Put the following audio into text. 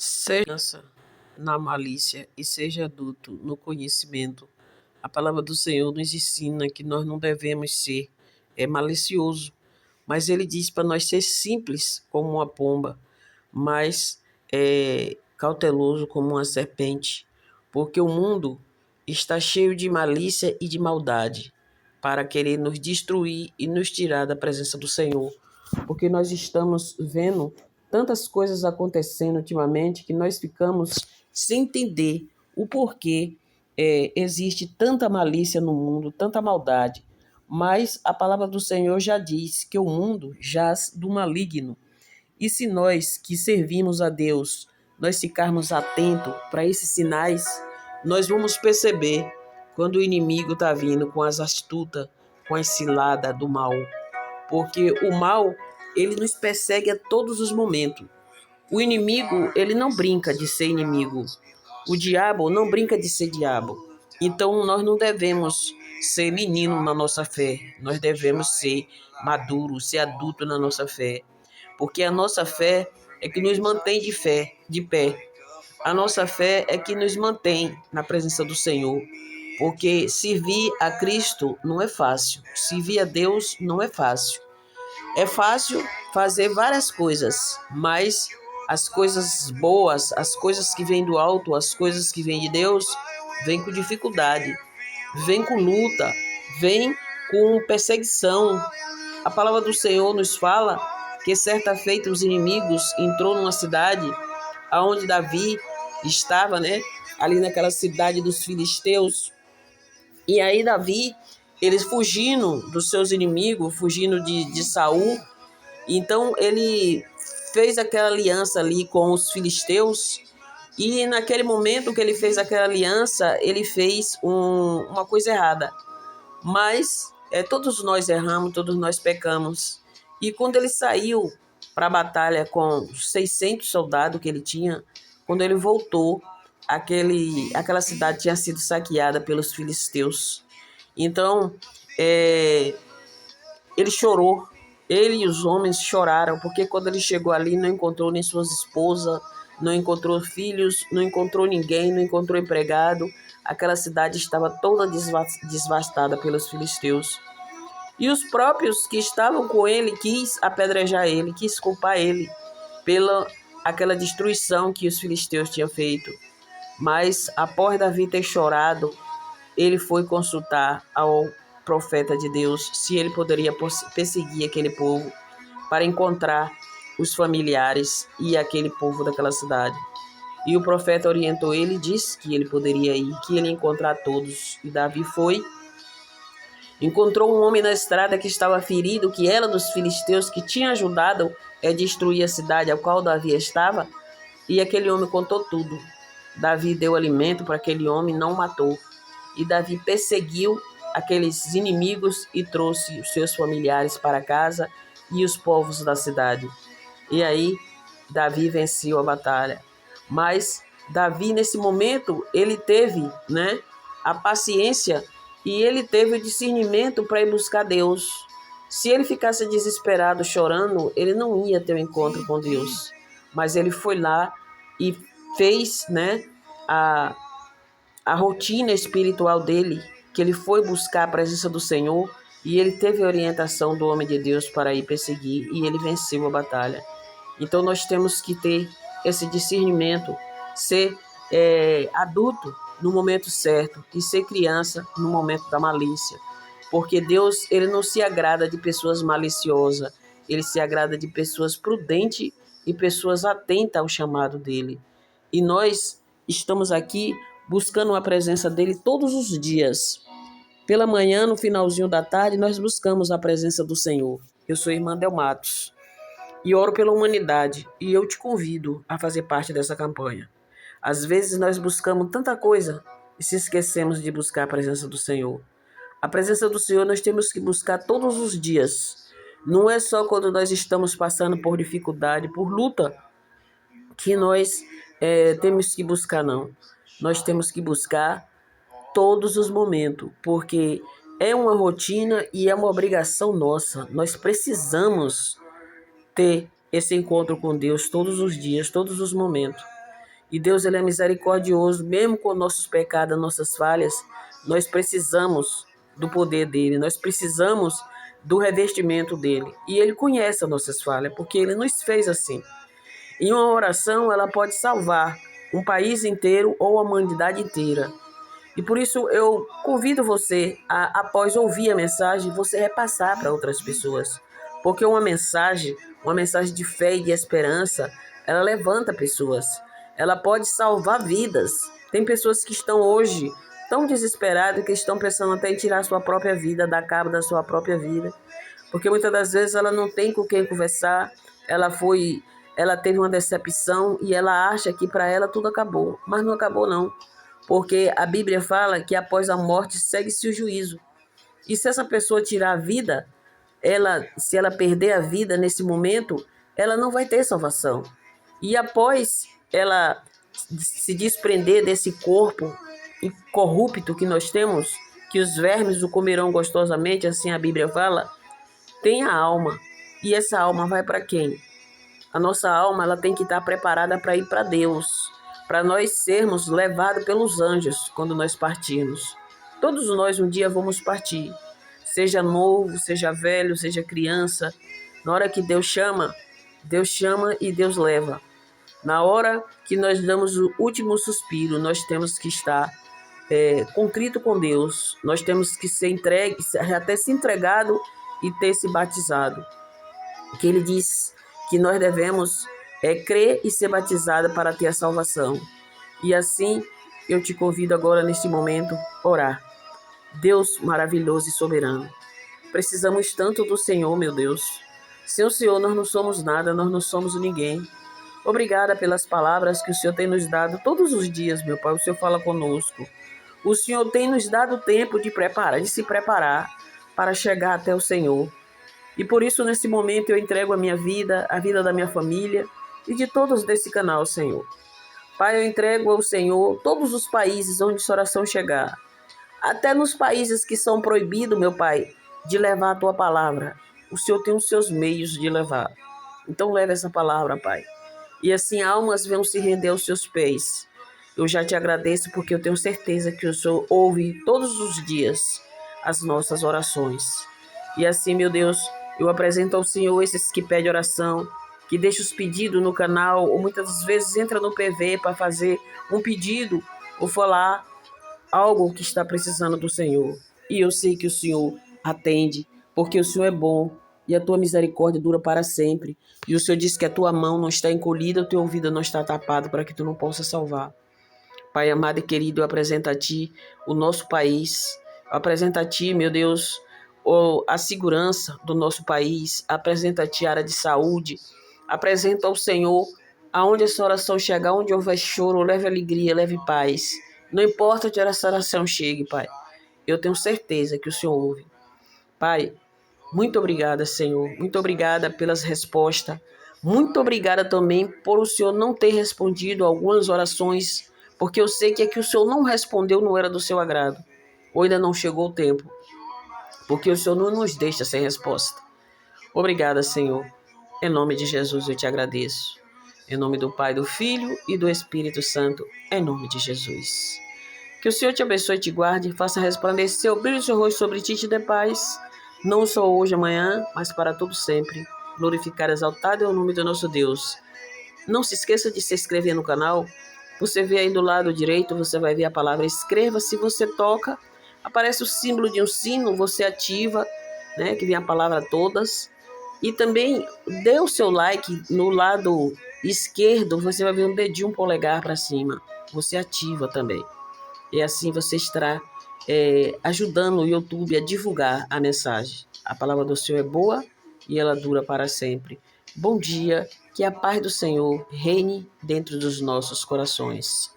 Seja criança na malícia e seja adulto no conhecimento. A palavra do Senhor nos ensina que nós não devemos ser malicioso, mas ele diz para nós ser simples como uma pomba, mas cauteloso como uma serpente, porque o mundo está cheio de malícia e de maldade para querer nos destruir e nos tirar da presença do Senhor, porque nós estamos vendo tantas coisas acontecendo ultimamente que nós ficamos sem entender o porquê existe tanta malícia no mundo, tanta maldade. Mas a palavra do Senhor já diz que o mundo jaz do maligno. E se nós que servimos a Deus, nós ficarmos atentos para esses sinais, nós vamos perceber quando o inimigo está vindo com as astutas, com as ciladas do mal. Porque o mal, ele nos persegue a todos os momentos. O inimigo, ele não brinca de ser inimigo. O diabo não brinca de ser diabo. Então, nós não devemos ser menino na nossa fé. Nós devemos ser maduros, ser adulto na nossa fé. Porque a nossa fé é que nos mantém de pé. A nossa fé é que nos mantém na presença do Senhor. Porque servir a Cristo não é fácil. Servir a Deus não é fácil. É fácil fazer várias coisas, mas as coisas boas, as coisas que vêm do alto, as coisas que vêm de Deus, vêm com dificuldade, vêm com luta, vêm com perseguição. A palavra do Senhor nos fala que certa feita os inimigos entrou numa cidade onde Davi estava, ali naquela cidade dos filisteus. E aí Davi, eles fugindo dos seus inimigos, fugindo de Saul, então ele fez aquela aliança ali com os filisteus, e naquele momento que ele fez aquela aliança, ele fez uma coisa errada. Mas todos nós erramos, todos nós pecamos. E quando ele saiu para a batalha com os 600 soldados que ele tinha, quando ele voltou, aquela cidade tinha sido saqueada pelos filisteus. Então, ele chorou. Ele e os homens choraram, porque quando ele chegou ali, não encontrou nem suas esposas, não encontrou filhos, não encontrou ninguém, não encontrou empregado. Aquela cidade estava toda devastada pelos filisteus. E os próprios que estavam com ele quis apedrejar ele, quis culpar ele pela aquela destruição que os filisteus tinham feito. Mas, após Davi ter chorado, ele foi consultar ao profeta de Deus se ele poderia perseguir aquele povo para encontrar os familiares e aquele povo daquela cidade. E o profeta orientou ele e disse que ele poderia ir, que ele ia encontrar todos. E Davi foi, encontrou um homem na estrada que estava ferido, que era dos filisteus, que tinha ajudado a destruir a cidade a qual Davi estava, e aquele homem contou tudo. Davi deu alimento para aquele homem, não matou. E Davi perseguiu aqueles inimigos e trouxe os seus familiares para casa e os povos da cidade. E aí, Davi venceu a batalha. Mas Davi, nesse momento, ele teve, a paciência e ele teve o discernimento para ir buscar Deus. Se ele ficasse desesperado, chorando, ele não ia ter um encontro com Deus. Mas ele foi lá e fez, a rotina espiritual dele, que ele foi buscar a presença do Senhor, e ele teve a orientação do homem de Deus para ir perseguir, e ele venceu a batalha. Então nós temos que ter esse discernimento, ser adulto no momento certo e ser criança no momento da malícia. Porque Deus, ele não se agrada de pessoas maliciosas, ele se agrada de pessoas prudentes e pessoas atentas ao chamado dele. E nós estamos aqui buscando a presença dele todos os dias. Pela manhã, no finalzinho da tarde, nós buscamos a presença do Senhor. Eu sou a irmã Del Matos e oro pela humanidade, e eu te convido a fazer parte dessa campanha. Às vezes nós buscamos tanta coisa e se esquecemos de buscar a presença do Senhor. A presença do Senhor nós temos que buscar todos os dias. Não é só quando nós estamos passando por dificuldade, por luta, que nós temos que buscar, não. Nós temos que buscar todos os momentos, porque é uma rotina e é uma obrigação nossa. Nós precisamos ter esse encontro com Deus todos os dias, todos os momentos. E Deus, ele é misericordioso, mesmo com nossos pecados, nossas falhas, nós precisamos do poder dele, nós precisamos do revestimento dele. E ele conhece as nossas falhas, porque ele nos fez assim. E uma oração, ela pode salvar um país inteiro ou a humanidade inteira. E por isso eu convido você a, após ouvir a mensagem, você repassar para outras pessoas. Porque uma mensagem de fé e de esperança, ela levanta pessoas. Ela pode salvar vidas. Tem pessoas que estão hoje tão desesperadas que estão pensando até em tirar a sua própria vida, dar cabo da sua própria vida. Porque muitas das vezes ela não tem com quem conversar, ela teve uma decepção e ela acha que para ela tudo acabou. Mas não acabou não. Porque a Bíblia fala que após a morte segue-se o juízo. E se essa pessoa tirar a vida, se ela perder a vida nesse momento, ela não vai ter salvação. E após ela se desprender desse corpo corrupto que nós temos, que os vermes o comerão gostosamente, assim a Bíblia fala, tem a alma. E essa alma vai para quem? A nossa alma, ela tem que estar preparada para ir para Deus, para nós sermos levados pelos anjos quando nós partirmos. Todos nós um dia vamos partir, seja novo, seja velho, seja criança. Na hora que Deus chama e Deus leva. Na hora que nós damos o último suspiro, nós temos que estar contrito com Deus. Nós temos que ser entregue, até se entregado e ter se batizado. Que ele diz que nós devemos crer e ser batizado para ter a salvação. E assim, eu te convido agora, neste momento, a orar. Deus maravilhoso e soberano, precisamos tanto do Senhor, meu Deus. Sem o Senhor, nós não somos nada, nós não somos ninguém. Obrigada pelas palavras que o Senhor tem nos dado todos os dias, meu Pai. O Senhor fala conosco. O Senhor tem nos dado tempo de se preparar para chegar até o Senhor. E por isso, nesse momento, eu entrego a minha vida, a vida da minha família e de todos desse canal, Senhor. Pai, eu entrego ao Senhor todos os países onde essa oração chegar. Até nos países que são proibidos, meu Pai, de levar a Tua palavra. O Senhor tem os seus meios de levar. Então leve essa palavra, Pai. E assim almas venham se render aos seus pés. Eu já te agradeço porque eu tenho certeza que o Senhor ouve todos os dias as nossas orações. E assim, meu Deus, eu apresento ao Senhor esses que pedem oração, que deixam os pedidos no canal, ou muitas vezes entra no PV para fazer um pedido ou falar algo que está precisando do Senhor. E eu sei que o Senhor atende, porque o Senhor é bom e a tua misericórdia dura para sempre. E o Senhor diz que a tua mão não está encolhida, o teu ouvido não está tapado para que tu não possa salvar. Pai amado e querido, eu apresento a ti o nosso país, eu apresento a ti, meu Deus, a segurança do nosso país, apresento a ti a área de saúde, apresento ao Senhor aonde essa oração chegar, onde houver choro, leve alegria, leve paz. Não importa onde essa oração chegue, Pai. Eu tenho certeza que o Senhor ouve. Pai, muito obrigada, Senhor. Muito obrigada pelas respostas. Muito obrigada também por o Senhor não ter respondido algumas orações, porque eu sei que o Senhor não respondeu não era do seu agrado. Ou ainda não chegou o tempo. Porque o Senhor não nos deixa sem resposta. Obrigada, Senhor. Em nome de Jesus eu te agradeço. Em nome do Pai, do Filho e do Espírito Santo. Em nome de Jesus. Que o Senhor te abençoe e te guarde, faça resplandecer o brilho do seu rosto sobre ti e te dê paz, não só hoje, amanhã, mas para todo sempre. Glorificar, exaltado é o nome do nosso Deus. Não se esqueça de se inscrever no canal. Você vê aí do lado direito, você vai ver a palavra inscreva. Se você toca, aparece o símbolo de um sino, você ativa, né, que vem a palavra todas. E também dê o seu like no lado esquerdo, você vai ver um dedinho polegar para cima. Você ativa também. E assim você estará ajudando o YouTube a divulgar a mensagem. A palavra do Senhor é boa e ela dura para sempre. Bom dia, que a paz do Senhor reine dentro dos nossos corações.